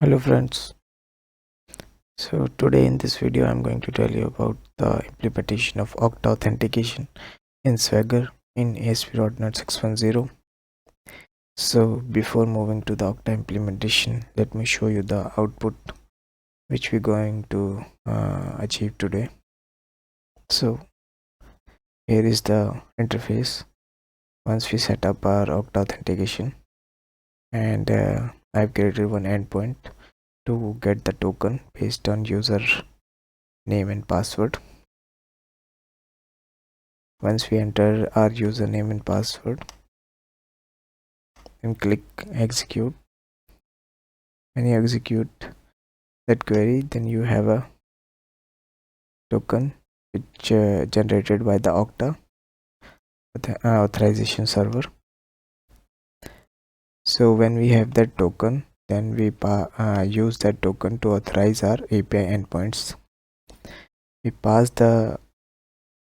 Hello friends, so today in this video I'm going to tell you about the implementation of Okta authentication in Swagger in ASP.NET 6.10. So before moving to the Okta implementation, let me show you the output which we're going to achieve today. So here is the interface once we set up our Okta authentication, and I've created one endpoint to get the token based on user name and password. Once we enter our username and password and click execute, when you execute that query, then you have a token which generated by the Okta authorization server. So when we have that token, then we use that token to authorize our API endpoints. We pass the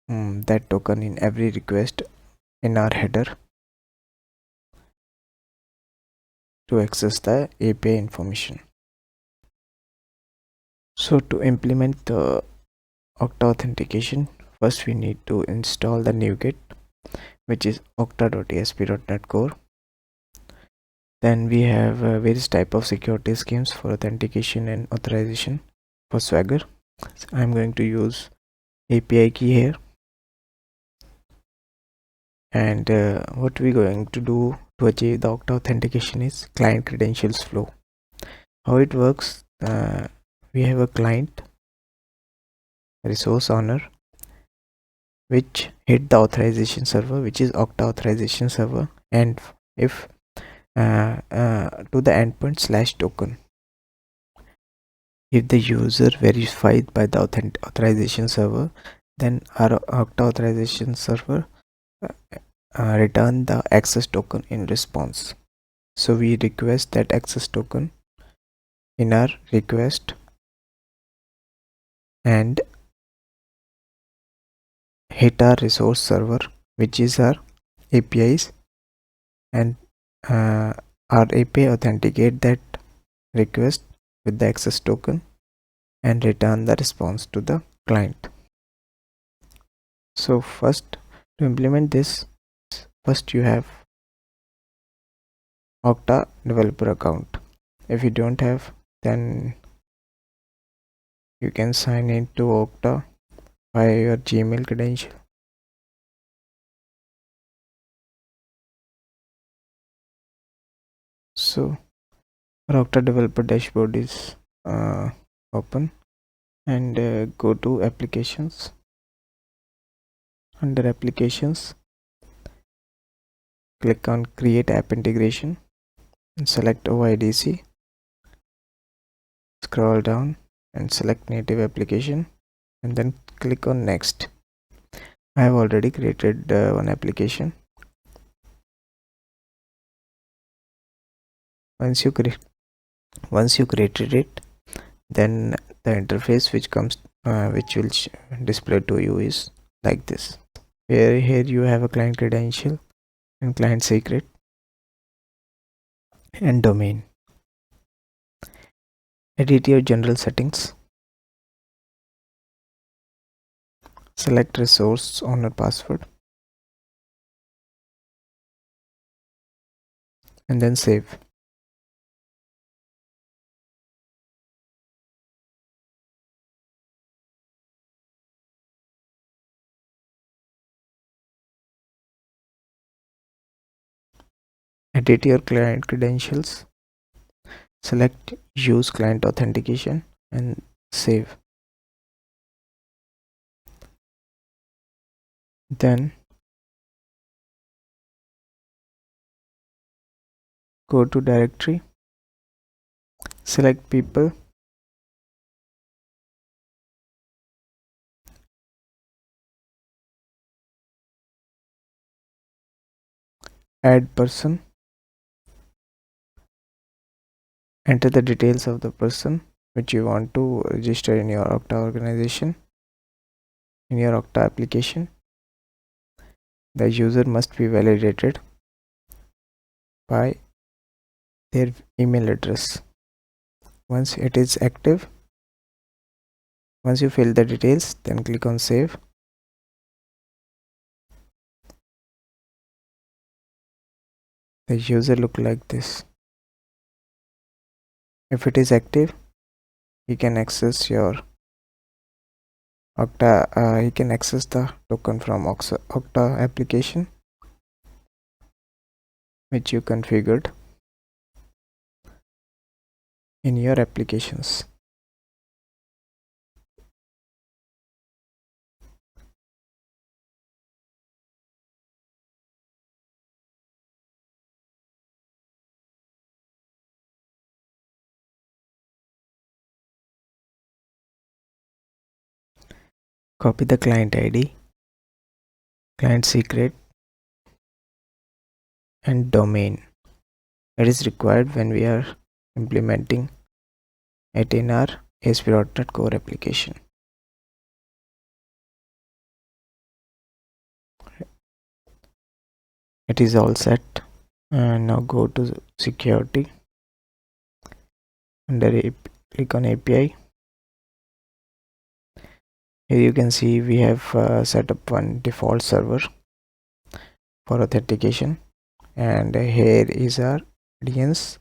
that token in every request in our header to access the API information. So to implement the Okta authentication, first we need to install the NuGet, which is okta.asp.NET Core. Then we have various type of security schemes for authentication and authorization for Swagger. So I'm going to use API key here, and what we're going to do to achieve the Okta authentication is client credentials flow. How it works, we have a client resource owner which hit the authorization server, which is Okta authorization server, and if to the endpoint /token. If the user verified by the authorization server, then our Okta authorization server return the access token in response. So we request that access token in our request and hit our resource server, which is our APIs, and our API authenticate that request with the access token and return the response to the client. So first, to implement this, first you have Okta developer account. If you don't have, then you can sign into Okta by your Gmail credential. So our Okta developer dashboard is open, and go to applications. Under applications, click on create app integration and select OIDC. Scroll down and select native application, and then click on next. I have already created one application. Once you created it, then the interface which comes which will display to you is like this. Here you have a client credential and client secret and domain. Edit your general settings, select resource owner password, and then save. Edit your client credentials, select use client authentication and save. Then go to directory, select people, add person, enter the details of the person which you want to register in your Okta organization. In your Okta application, the user must be validated by their email address. Once it is active, once you fill the details, then click on save. The user look like this. If it is active, you can access your Okta. You can access the token from Okta application, which you configured in your applications. Copy the client ID, client secret, and domain. It is required when we are implementing it in our ASP.NET Core application. It is all set. And now go to security. Under click on API. Here you can see we have set up one default server for authentication, and here is our audience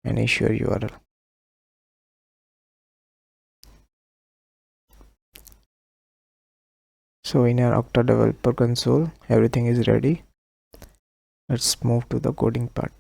and issuer URL. So in our Okta developer console, everything is ready. Let's move to the coding part.